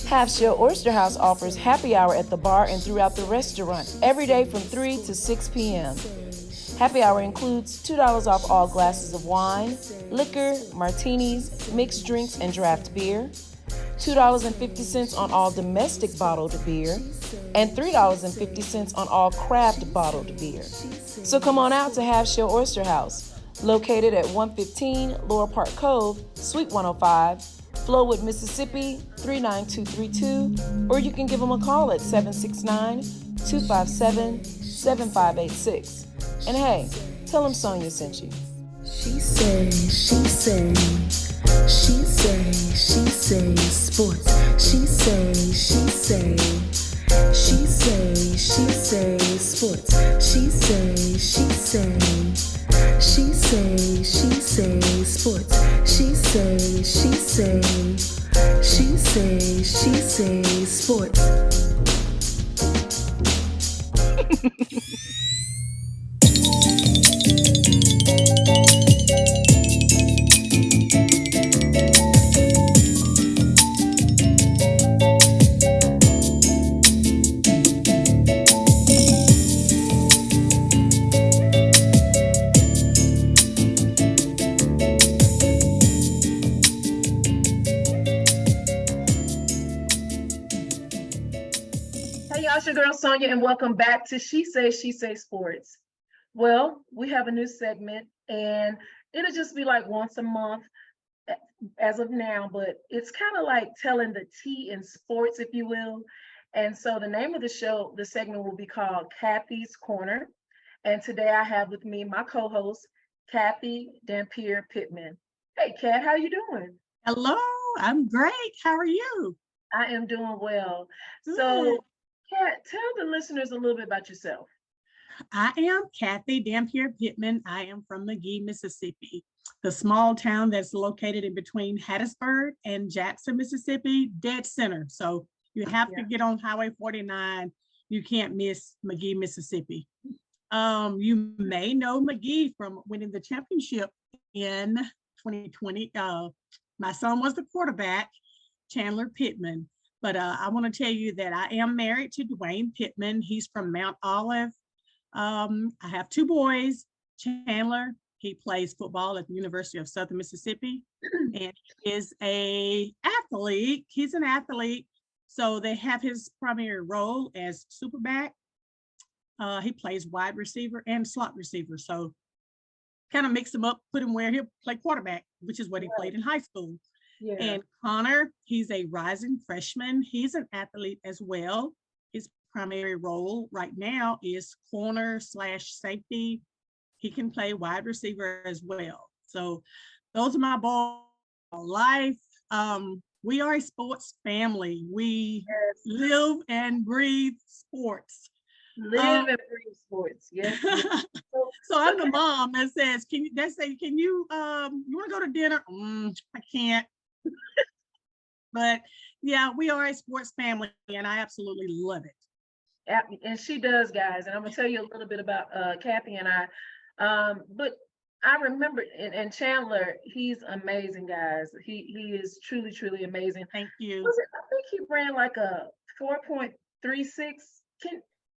Half Shell Oyster House offers happy hour at the bar and throughout the restaurant every day from 3 to 6 p.m. Happy hour includes $2 off all glasses of wine, liquor, martinis, mixed drinks, and draft beer, $2.50 on all domestic bottled beer, and $3.50 on all craft bottled beer. So come on out to Half Shell Oyster House, located at 115 Lower Park Cove, Suite 105, Flowood, Mississippi 39232, or you can give them a call at 769-257-7586. And hey, tell them Sonia sent you. She say sports. She say sports. She say sports. She say sports. It's your girl Sonia, and welcome back to She Say Sports. Well, we have a new segment, and it'll just be like once a month as of now, but it's kind of like telling the tea in sports, if you will. And so the name of the show, the segment will be called Kathy's Corner. And today I have with me my co-host, Kathy Dampeer-Pittman. Hey, Kat, how you doing? Hello, I'm great. How are you? I am doing well. Good. So, Kat, tell the listeners a little bit about yourself. I am Kathy Dampeer-Pittman. I am from McGee, Mississippi, the small town that's located in between Hattiesburg and Jackson, Mississippi, dead center. So you have to get on Highway 49. You can't miss McGee, Mississippi. You may know McGee from winning the championship in 2020. My son was the quarterback, Chandler Pittman. But I want to tell you that I am married to Dwayne Pittman. He's from Mount Olive. I have two boys. Chandler, he plays football at the University of Southern Mississippi, and is an athlete. He's an athlete. So they have his primary role as superback. He plays wide receiver and slot receiver. So kind of mix him up, put him where he'll play quarterback, which is what he played in high school. Yeah. And Korner, he's a rising freshman. He's an athlete as well. His primary role right now is corner/safety. He can play wide receiver as well. So those are my boys. Life. We are a sports family. We live and breathe sports. Live and breathe sports. Yes. So I'm the mom that says, can you want to go to dinner? I can't. But yeah, we are a sports family, and I absolutely love it. And she does, guys. And I'm gonna tell you a little bit about Kathy and I. But I remember, and Chandler, he's amazing, guys. He is truly, truly amazing. Thank you. I think he ran like a 4.36.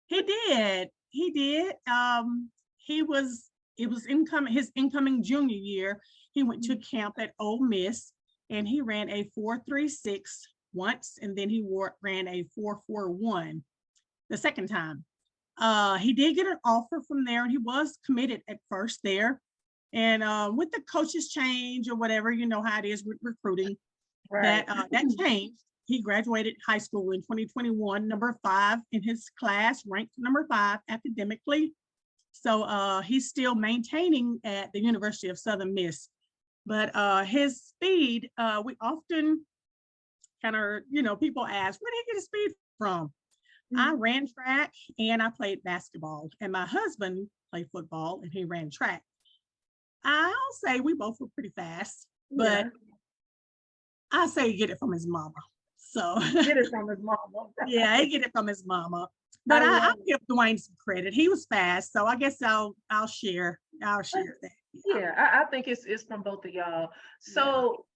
He did. It was his incoming junior year. He went to camp at Ole Miss, and he ran a 4.36 once, and then he ran a 4.41 the second time. He did get an offer from there, and he was committed at first there. And with the coaches change or whatever, you know how it is with recruiting, right. that changed. He graduated high school in 2021, number 5 in his class, ranked number 5 academically. So he's still maintaining at the University of Southern Miss. But his speed, we often kind of, people ask, where did he get his speed from? Mm-hmm. I ran track and I played basketball, and my husband played football and he ran track. I'll say we both were pretty fast, but I say he get it from his mama. So get it from his mama. Yeah, he get it from his mama. But I'll give Dwayne some credit. He was fast, so I guess I'll share that. Yeah, I think it's from both of y'all. So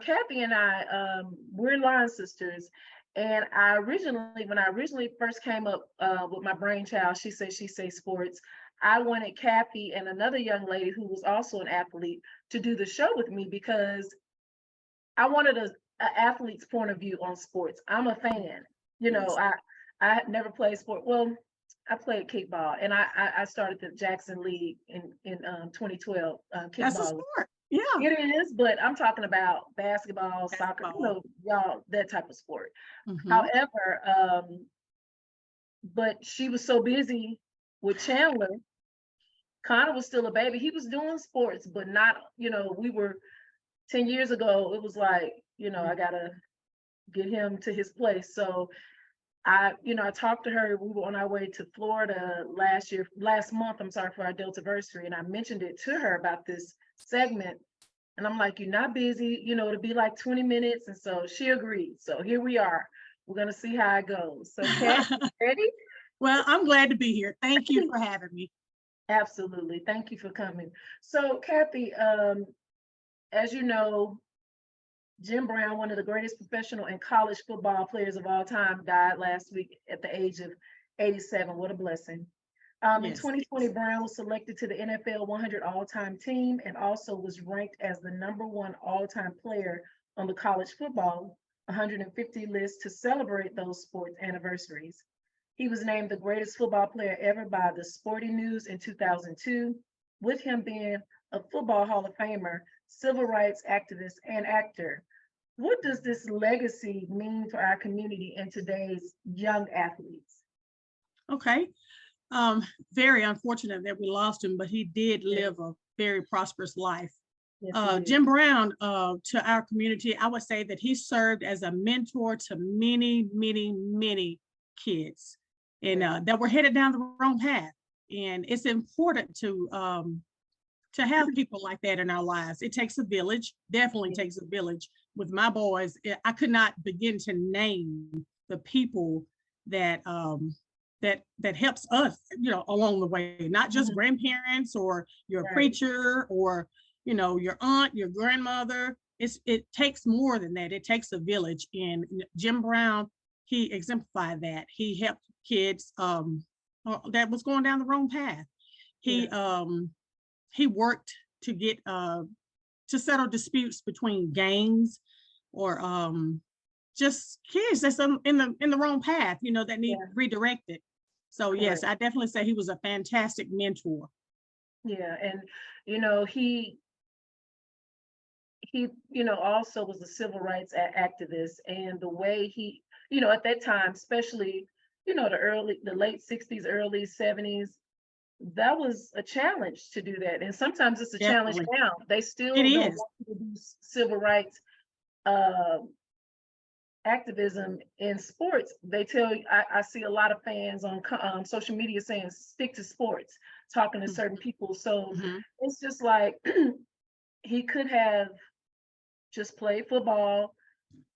Kathy and I, we're line sisters. And when I originally first came up with my brainchild, she say sports. I wanted Kathy and another young lady who was also an athlete to do the show with me because I wanted a athlete's point of view on sports. I'm a fan. You know, I had never played sport. Well, I played kickball, and I started the Jackson League in 2012 That's a kickball. sport. Yeah. It is, but I'm talking about basketball, soccer, y'all, that type of sport. Mhm. However, but she was so busy with Chandler. Connor was still a baby. He was doing sports, but not, we were 10 years ago, it was like, I gotta get him to his place. So I talked to her. We were on our way to Florida last month, I'm sorry, for our Deltaversary. And I mentioned it to her about this segment. And I'm like, you're not busy, to be like 20 minutes. And so she agreed. So here we are. We're going to see how it goes. So Kat, ready? Well, I'm glad to be here. Thank you for having me. Absolutely. Thank you for coming. So Kathy, as you know, Jim Brown, one of the greatest professional and college football players of all time, died last week at the age of 87. What a blessing. In 2020, Brown was selected to the NFL 100 all-time team and also was ranked as the #1 all-time player on the college football 150 list to celebrate those sports anniversaries. He was named the greatest football player ever by the Sporting News in 2002, with him being a Football Hall of Famer, civil rights activist, and actor. What does this legacy mean for our community and today's young athletes? Okay. Very unfortunate that we lost him, but he did live a very prosperous life. Yes, Jim Brown, to our community, I would say that he served as a mentor to many, many, many kids, and that were headed down the wrong path. And it's important to have people like that in our lives. It takes a village, definitely takes a village. With my boys, I could not begin to name the people that that helps us, along the way, not just grandparents or your preacher or, your aunt, your grandmother. It takes more than that. It takes a village. And Jim Brown, he exemplified that. He helped kids that was going down the wrong path. He worked to get to settle disputes between gangs or just kids that's in the wrong path, that need redirected. So yes, I definitely say he was a fantastic mentor. Yeah, and he also was a civil rights activist, and the way he, at that time, especially, the late 60s, early 70s, that was a challenge to do that. And sometimes it's a challenge now. They still don't want to do civil rights activism in sports. They tell you, I see a lot of fans on social media saying, stick to sports, talking to certain people. So it's just like, he could have just played football.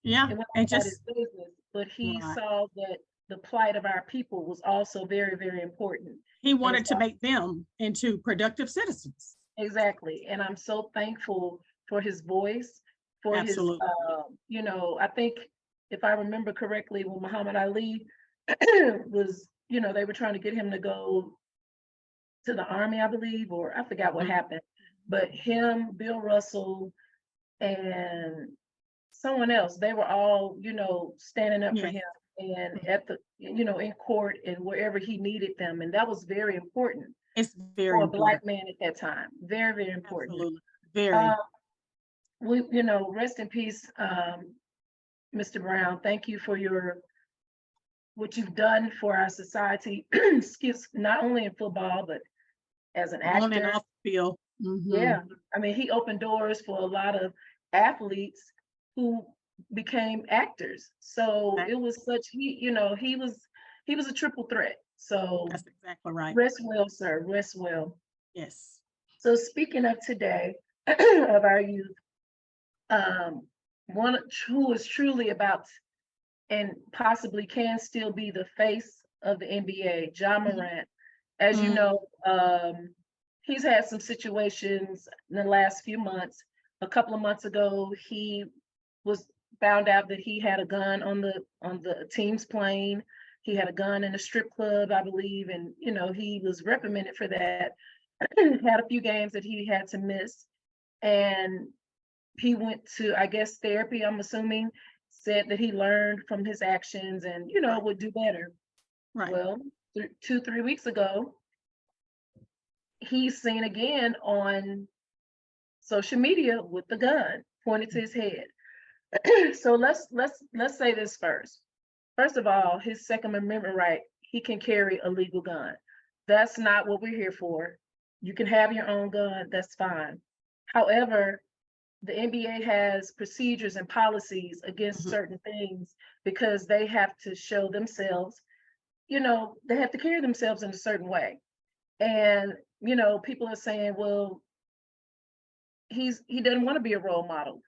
And just his business, but he saw that the plight of our people was also very, very important. He wanted to make them into productive citizens. Exactly. And I'm so thankful for his voice, for his, I think, if I remember correctly, when Muhammad Ali was, they were trying to get him to go to the army, I believe, or I forgot what happened, but him, Bill Russell, and someone else, they were all, standing up for him, and at the, in court and wherever he needed them. And that was very important. It's very for important. a Black man at that time. Very, very important. Absolutely. Very. We, rest in peace, Mr. Brown. Thank you for what you've done for our society, not only in football, but as an actor. On and off the field. Yeah. I mean, he opened doors for a lot of athletes who became actors. So it was he was a triple threat. So that's exactly right. Rest well, sir. Rest well. Yes. So speaking of today, of our youth, one who is truly about and possibly can still be the face of the NBA, Ja Morant. As you know, he's had some situations in the last few months a couple of months ago, he was found out that he had a gun on the team's plane. He had a gun in a strip club, I believe, and he was reprimanded for that. Had a few games that he had to miss, and he went to, I guess, therapy, I'm assuming, said that he learned from his actions and would do better. Right. Well, 2-3 weeks ago, he's seen again on social media with the gun pointed to his head. So let's say this first. First of all, his Second Amendment right, he can carry a legal gun. That's not what we're here for. You can have your own gun, that's fine. However, the NBA has procedures and policies against certain things because they have to show themselves, they have to carry themselves in a certain way. And, people are saying, well, he doesn't want to be a role model.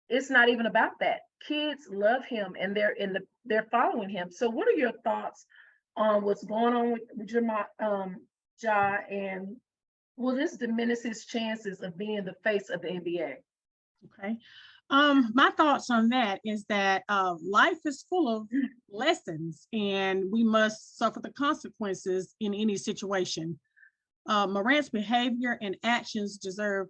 It's not even about that. Kids love him and they're following him. So what are your thoughts on what's going on with Ja, and will this diminish his chances of being the face of the NBA? Okay. My thoughts on that is that life is full of lessons and we must suffer the consequences in any situation. Morant's behavior and actions deserves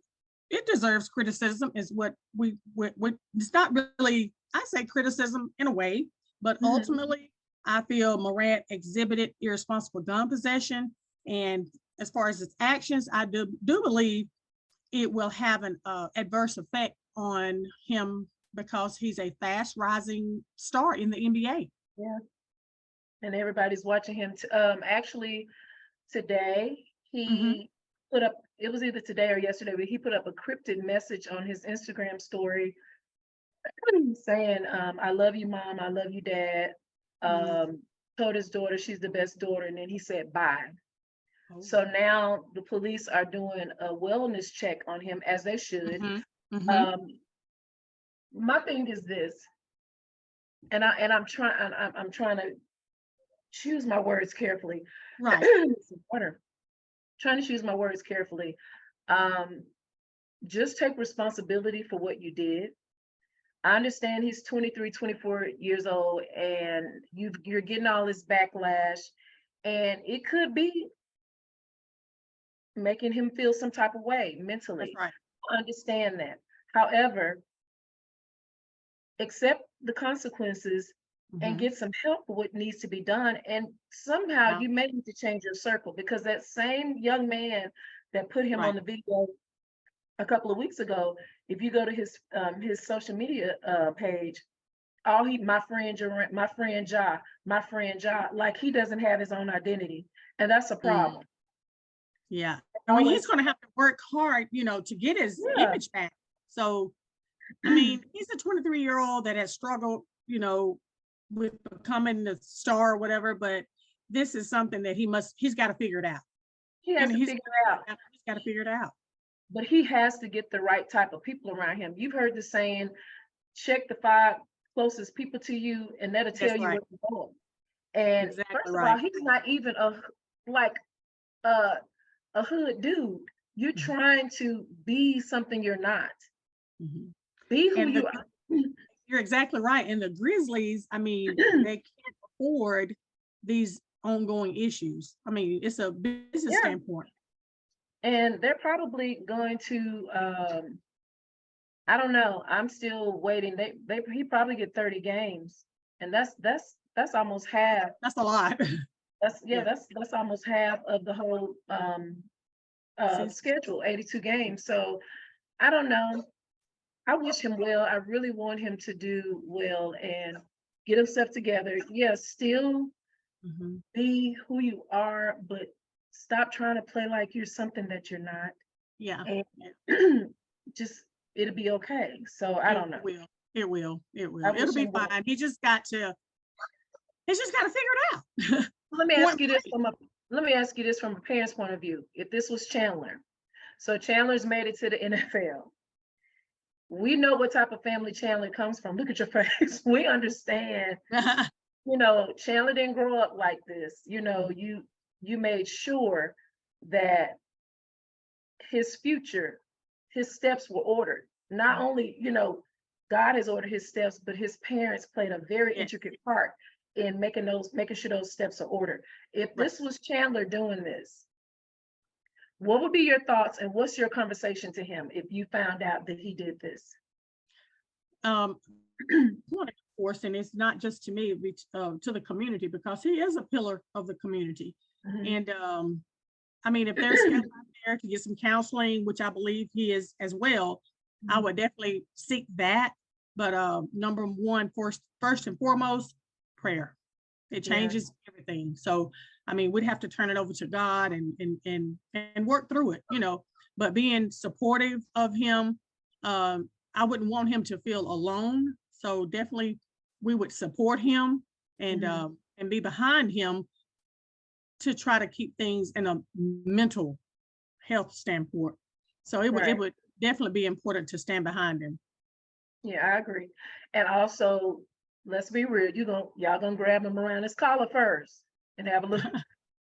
criticism, is what it's not really, I say criticism in a way, but ultimately I feel Morant exhibited irresponsible gun possession. And as far as its actions, I do believe it will have an adverse effect on him because he's a fast rising star in the NBA. Yeah. And everybody's watching him. Actually, today he put up, it was either today or yesterday, but he put up a cryptic message on his Instagram story saying, I love you, Mom. I love you, Dad. Told his daughter she's the best daughter. And then he said, bye. Oh. So now the police are doing a wellness check on him, as they should. My thing is this, and I'm trying to choose my words carefully. Right. Water. Trying to choose my words carefully. Just take responsibility for what you did. I understand he's 23, 24 years old, and you're getting all this backlash, and it could be making him feel some type of way mentally. That's right. I understand that. However, accept the consequences and get some help for what needs to be done. And somehow you may need to change your circle, because that same young man that put him on the video a couple of weeks ago, if you go to his social media page, my friend Ja, like he doesn't have his own identity, and that's a problem. Yeah, I mean, he's going to have to work hard, to get his image back. So, I mean, he's a 23-year-old that has struggled, with becoming the star or whatever, but this is something that he's got to figure it out. He's got to figure it out. But he has to get the right type of people around him. You've heard the saying, check the 5 closest people to you, and that'll tell you where to go. And first of all, he's not even a hood dude. You're trying to be something you're not. Be who you are. You're exactly right. And the Grizzlies, I mean, they can't afford these ongoing issues. I mean, it's a business standpoint. And they're probably going to, I don't know. I'm still waiting. He probably get 30 games, and that's almost half. That's a lot. That's almost half of the whole schedule, 82 games. So I don't know. I wish him well. I really want him to do well and get himself together. Yes, still be who you are, but stop trying to play like you're something that you're not. Yeah. And just, it'll be okay. So I don't know. It will. It'll be fine. He just got to figure it out. Let me ask you this from a parent's point of view. If this was Chandler, so Chandler's made it to the NFL. We know what type of family Chandler comes from. Look at your face. We understand. Chandler didn't grow up like this. You made sure that his future, his steps were ordered. Not only, God has ordered his steps, but his parents played a very intricate part in making sure those steps are ordered. If this was Chandler doing this, what would be your thoughts and what's your conversation to him if you found out that he did this? One, of course, and it's not just to me, to the community, because he is a pillar of the community. And I mean, if there's help out there to get some counseling, which I believe he is as well, I would definitely seek that. But number one, first and foremost, prayer. It changes everything. So I mean, we'd have to turn it over to God and work through it, but being supportive of him. I wouldn't want him to feel alone. So definitely we would support him and be behind him to try to keep things in a mental health standpoint. So it would definitely be important to stand behind him. Yeah, I agree. And also, let's be real, y'all gonna grab him around his collar first and have a little.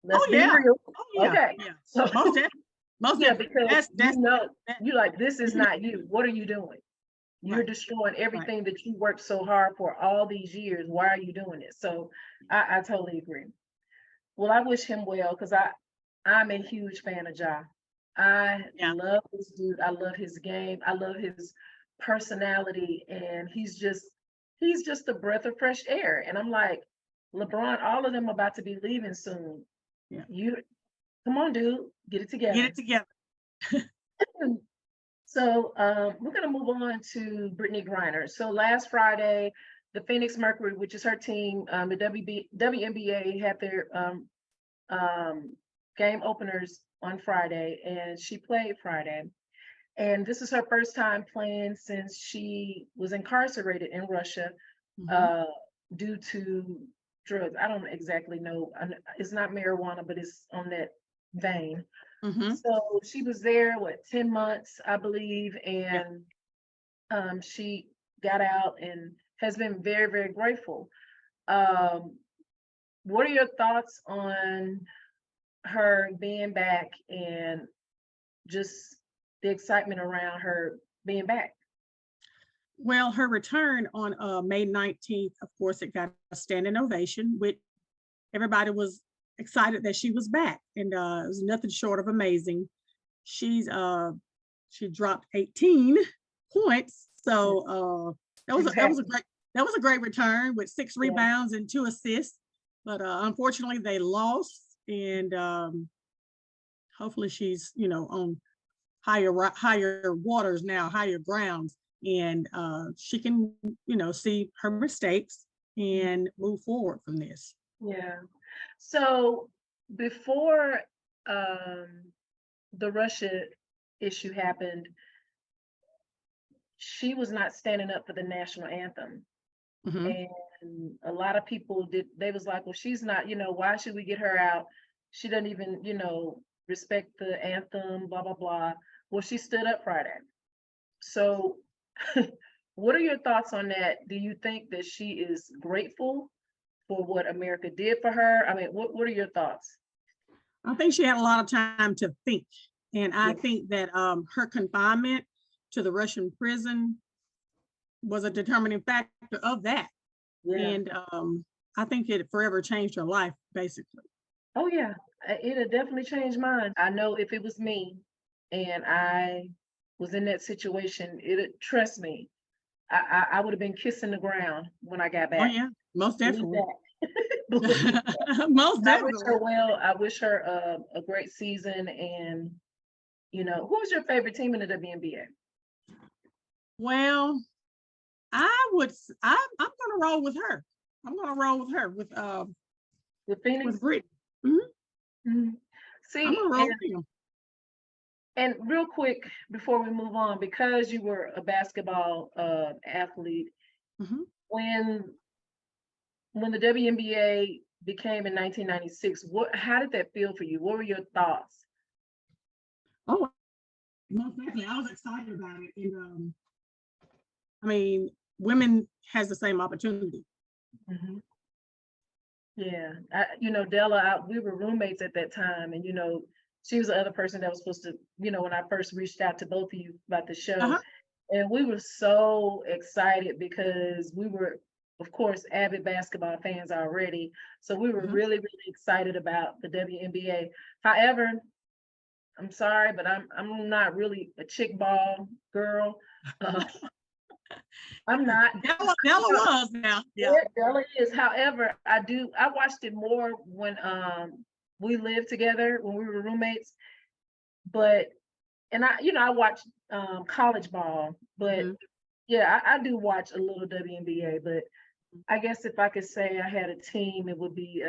Let's be real. Okay. Yeah. So most definitely. Because that's you like, this is not you. What are you doing? You're destroying everything that you worked so hard for all these years. Why are you doing it? So I totally agree. Well, I wish him well, because I'm a huge fan of Ja. I love this dude. I love his game. I love his personality, and he's just a breath of fresh air. And I'm like, LeBron, all of them about to be leaving soon. Yeah. You come on, dude, get it together. Get it together. So we're gonna move on to Brittany Griner. So last Friday, the Phoenix Mercury, which is her team, the WNBA had their game openers on Friday, and she played Friday. And this is her first time playing since she was incarcerated in Russia due to drugs. I don't exactly know. It's not marijuana, but it's on that vein. So she was there, 10 months, I believe, and she got out and has been very, very grateful. What are your thoughts on her being back and just the excitement around her being back? Well, her return on May 19th, of course, it got a standing ovation, which everybody was excited that she was back, and it was nothing short of amazing. She dropped 18 points, so that was a great return with 6 rebounds and 2 assists. But unfortunately, they lost, and hopefully she's on higher waters now, higher grounds, and she can see her mistakes and move forward from this. Yeah. So before the Russia issue happened, she was not standing up for the national anthem. And a lot of people they was like, well, she's not, why should we get her out? She doesn't even, respect the anthem, blah, blah, blah. Well, she stood up Friday. So what are your thoughts on that? Do you think that she is grateful for what America did for her? I mean, what are your thoughts? I think she had a lot of time to think. And I think that her confinement to the Russian prison was a determining factor of that. And I think it forever changed her life, basically. Oh, yeah. It'll definitely change mine. I know if it was me and I was in that situation, trust me, I would have been kissing the ground when I got back. Oh, yeah. Most definitely. Most definitely. I wish her well. I wish her a great season. And, who's your favorite team in the WNBA? Well, I'm gonna roll with her. I'm gonna roll with her with Phoenix, with Brittany. See, I'm gonna roll with them. And real quick before we move on, because you were a basketball athlete, when the WNBA became in 1996, how did that feel for you? What were your thoughts? Oh, most definitely. I was excited about it. And I mean, women has the same opportunity. Yeah, Della, we were roommates at that time, and She was the other person that was supposed to, when I first reached out to both of you about the show. Uh-huh. And we were so excited because we were, of course, avid basketball fans already. So we were really, really excited about the WNBA. However, I'm sorry, but I'm not really a chick ball girl. I'm not. Bella was now. Yeah. Bella is. However, I watched it more when we lived together, when we were roommates. But I watched college ball, but yeah, I do watch a little WNBA. But I guess if I could say I had a team, it would be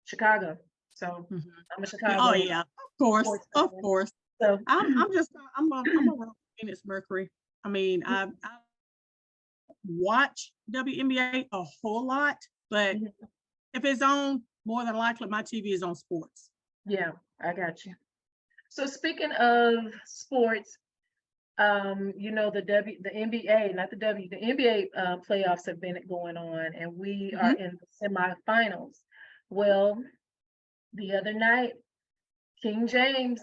Chicago. So I'm a Chicago. Oh yeah, of course. So I'm a Phoenix Mercury. I mean, I watch WNBA a whole lot, but if it's on, more than likely my TV is on sports. Yeah, I got you. So speaking of sports, the NBA, not the NBA playoffs have been going on, and we are in the semifinals. Well, the other night, King James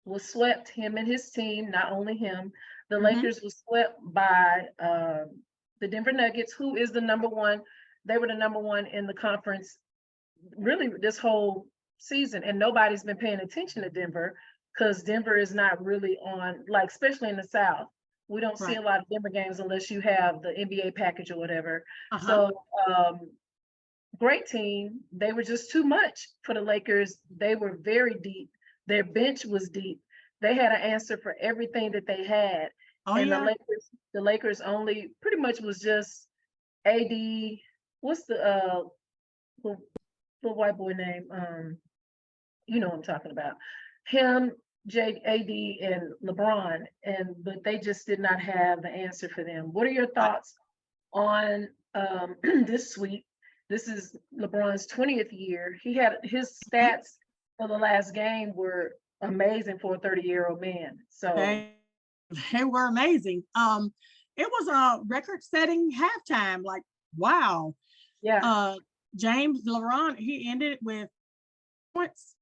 was swept, him and his team, not only him. The Lakers was swept by the Denver Nuggets, who is the number one. They were the number one in the conference, really this whole season, and nobody's been paying attention to Denver because Denver is not really on, like, especially in the South. We don't see a lot of Denver games unless you have the NBA package or whatever. So great team. They were just too much for the Lakers. They were very deep. Their bench was deep. They had an answer for everything that they had. The Lakers only pretty much was just AD. What's the white boy name? You know what I'm talking about. Him, AD, and LeBron, but they just did not have the answer for them. What are your thoughts on this sweep? This is LeBron's 20th year. He had his stats for the last game were amazing for a 30-year-old man. So they were amazing. It was a record-setting halftime. Like, wow. Yeah. James LeBron, he ended with points.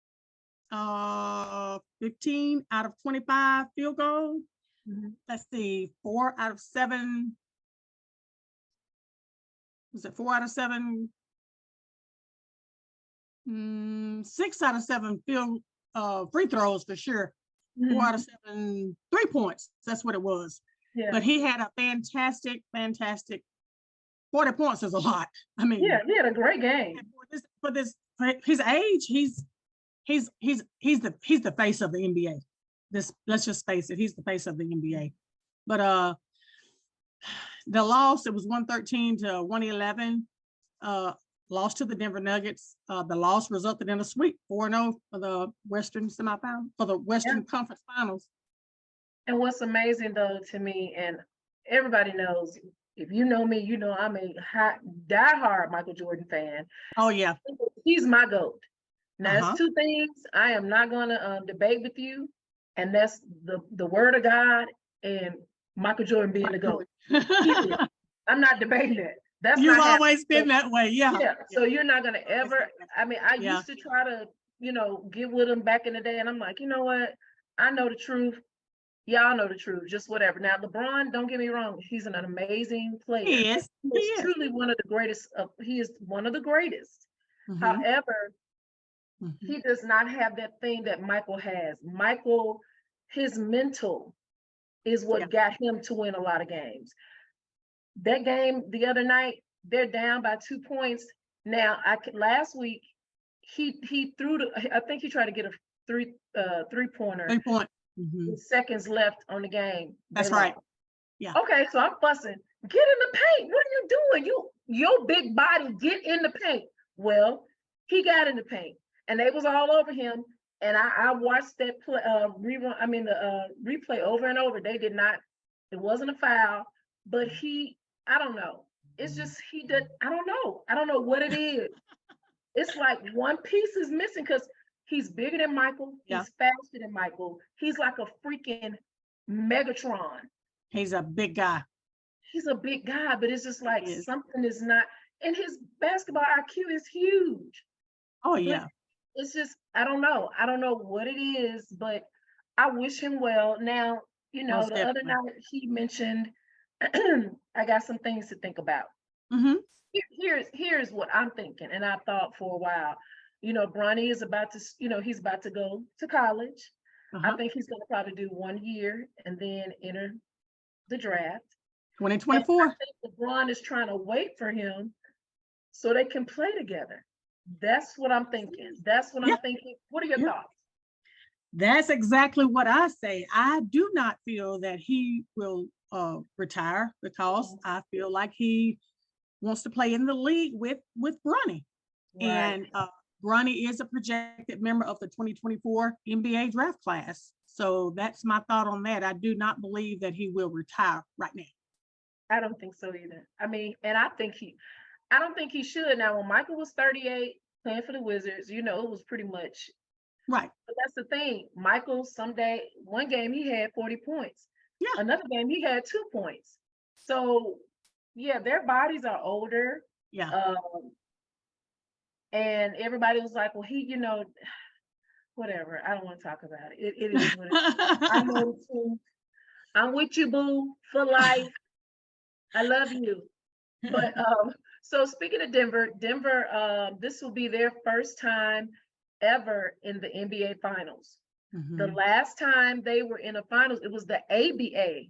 15 out of 25 field goals. Let's see, 4 out of 7. Was it 4 out of 7? 6 out of 7 field free throws for sure. 4 out of 7 3 points. That's what it was. Yeah. But he had a fantastic 40 points is a lot. I mean, yeah, he had a great game. For his age, he's the face of the NBA. Let's just face it, he's the face of the NBA. But the loss, it was 113 to 111. Lost to the Denver Nuggets. The loss resulted in a sweep, 4-0 for the Western semifinal, for the Western Conference Finals. And what's amazing though to me, and everybody knows, if you know me, you know I'm a diehard Michael Jordan fan. Oh yeah, he's my GOAT. Now, there's two things I am not going to debate with you, and that's the word of God and Michael Jordan being the GOAT. I'm not debating that. That's You've always been that way, yeah. So you're not going to ever, I mean, I used to try to, get with him back in the day, and I'm like, you know what? I know the truth. Y'all know the truth, just whatever. Now, LeBron, don't get me wrong, he's an amazing player. He is. He's truly one of the greatest. He is one of the greatest. However, he does not have that thing that Michael has. Michael, his mental is what got him to win a lot of games. That game the other night, they're down by 2 points. Now, last week, he threw I think he tried to get a three-pointer. 3 point. With seconds left on the game. That's right. Yeah. Okay, so I'm fussing. Get in the paint. What are you doing? Your big body, get in the paint. Well, he got in the paint, and they was all over him. And I watched that replay over and over. They did not. It wasn't a foul, but I don't know. It's just he did. I don't know. I don't know what it is. It's like one piece is missing because he's bigger than Michael. He's faster than Michael. He's like a freaking Megatron. He's a big guy. He's a big guy, but it's just like something is not. And his basketball IQ is huge. Oh yeah. it's just, I don't know. I don't know what it is, but I wish him well. Now, Most the other definitely. night he mentioned, I got some things to think about. Hmm. Here's what I'm thinking, and I thought for a while. Bronny is about to, he's about to go to college. I Uh-huh. think he's going to probably do 1 year and then enter the draft. And I 2024. think LeBron is trying to wait for him so they can play together. That's what I'm thinking. That's what Yeah, I'm thinking. What are your yeah. thoughts? That's exactly what I say. I do not feel that he will retire because I feel like he wants to play in the league with Bronny. Right. And Bronny is a projected member of the 2024 NBA draft class. So that's my thought on that. I do not believe that he will retire right now. I don't think so either. I mean, and I don't think he should. Now, when Michael was 38 playing for the Wizards, it was pretty much, Right. but that's the thing. Michael, someday, one game he had 40 points. Yeah. Another game he had 2 points. So, yeah, their bodies are older. Yeah. Um, and everybody was like, well, whatever. I don't want to talk about it. It is what it is. I know the truth. I'm with you, boo, for life. I love you. But so speaking of Denver, this will be their first time ever in the NBA Finals. The Mhm. last time they were in a finals, it was the ABA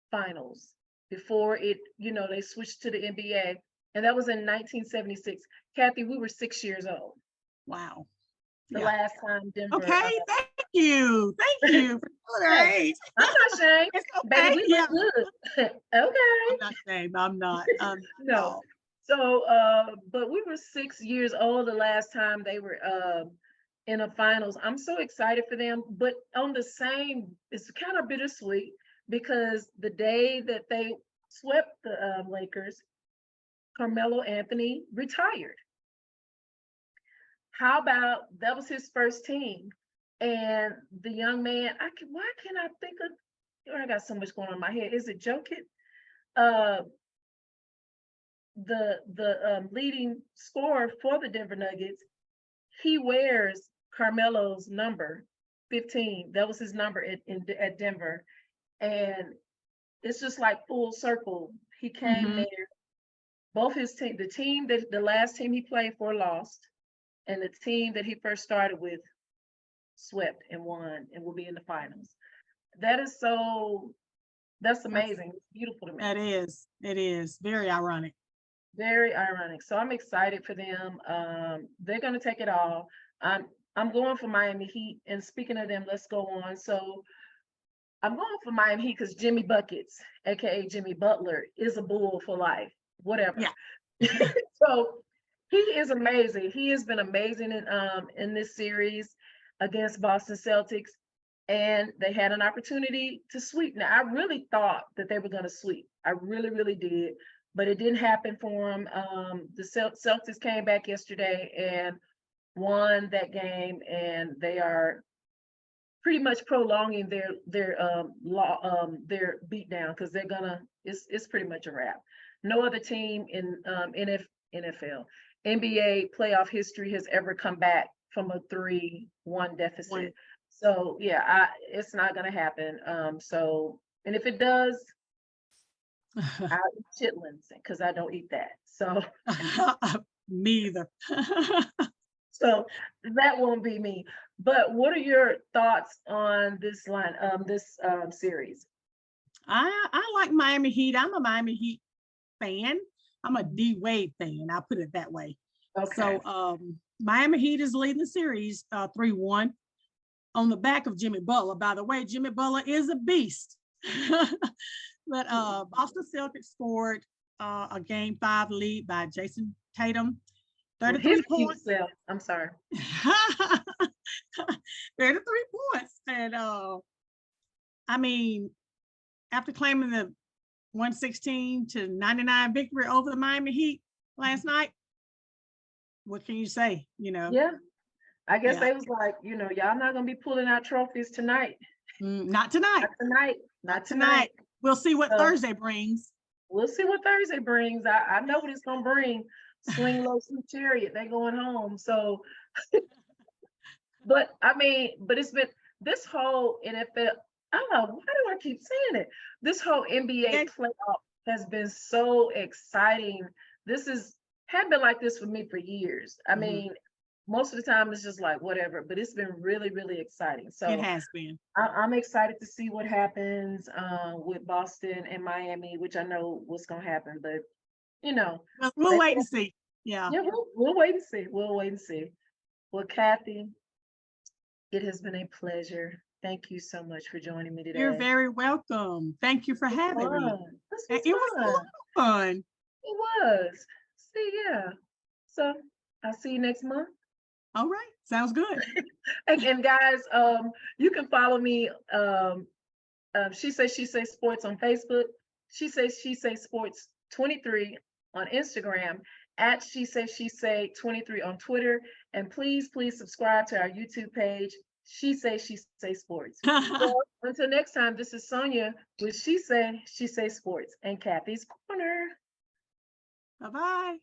Finals before they switched to the NBA, and that was in 1976. Kathy, we were 6 years old Wow. the Yeah. last time Denver. Okay. Thank you. Thank you for telling our Hey, age. I'm not ashamed, It's baby. okay. We Yeah. look good. Okay. I'm not ashamed. I'm not. No. So, but we were 6 years old the last time they were in a finals. I'm so excited for them, but on the same, it's kind of bittersweet because the day that they swept the Lakers, Carmelo Anthony retired. How about that was his first team, and the young man, why can't I think of? I got so much going on in my head. Is it Jokic? Uh, the leading scorer for the Denver Nuggets, he wears Carmelo's number 15. That was his number at Denver, and it's just like full circle. He came Mm-hmm. there. Both his team, the last team he played for lost, and the team that he first started with swept and won and will be in the finals. That's amazing. It's beautiful to me. That is. It is very ironic. Very ironic. So I'm excited for them. They're going to take it all. I'm going for Miami Heat. And speaking of them, let's go on. So I'm going for Miami Heat because Jimmy Buckets, aka Jimmy Butler, is a bull for life. Whatever. Yeah. So he is amazing. He has been amazing in this series against Boston Celtics. And they had an opportunity to sweep. Now, I really thought that they were going to sweep. I really, really did. But it didn't happen for them. The Celtics came back yesterday and won that game, and they are pretty much prolonging their beatdown because they're gonna. It's pretty much a wrap. No other team in NFL, NBA playoff history has ever come back from a 3-1 deficit. So yeah, it's not gonna happen. And if it does, I'll eat chitlins because I don't eat that. So Me either. so that won't be me. But what are your thoughts on this series? I like Miami Heat. I'm a Miami Heat fan. I'm a D Wade fan. I'll put it that way. Okay. So Miami Heat is leading the series 3-1 on the back of Jimmy Butler. By the way, Jimmy Butler is a beast. But Boston Celtics scored a game 5 lead by Jason Tatum. 33 points. I'm sorry. 33 points. And I mean, after claiming the 116-99 victory over the Miami Heat last night, what can you say? Yeah. I guess they was like, y'all not gonna be pulling out trophies tonight. Not tonight. Not tonight. We'll see what Thursday brings. We'll see what Thursday brings. I know what it's gonna bring. Swing low, sweet chariot. They going home. So But I mean, but it's been this whole NFL. I don't know, why do I keep saying it? This whole NBA playoff has been so exciting. This had been like this for me for years. I mean, most of the time it's just like whatever, but it's been really, really exciting. So It has been. I'm excited to see what happens with Boston and Miami, which I know what's gonna happen, but you know, We'll wait and see. Yeah. yeah, we'll wait and see. We'll wait and see. Well, Kathy, it has been a pleasure. Thank you so much for joining me today. You're very welcome. Thank you for having me. This It was was a lot of fun. It was. See, yeah. So I'll see you next month. All right. Sounds good. And guys, you can follow me. She Say Sports on Facebook. She Say Sports 23 on Instagram. At She Say 23 on Twitter. And please subscribe to our YouTube page. She Say Sports. Well, until next time, this is Sonia with She Say Sports and Kathy's Corner. Bye-bye.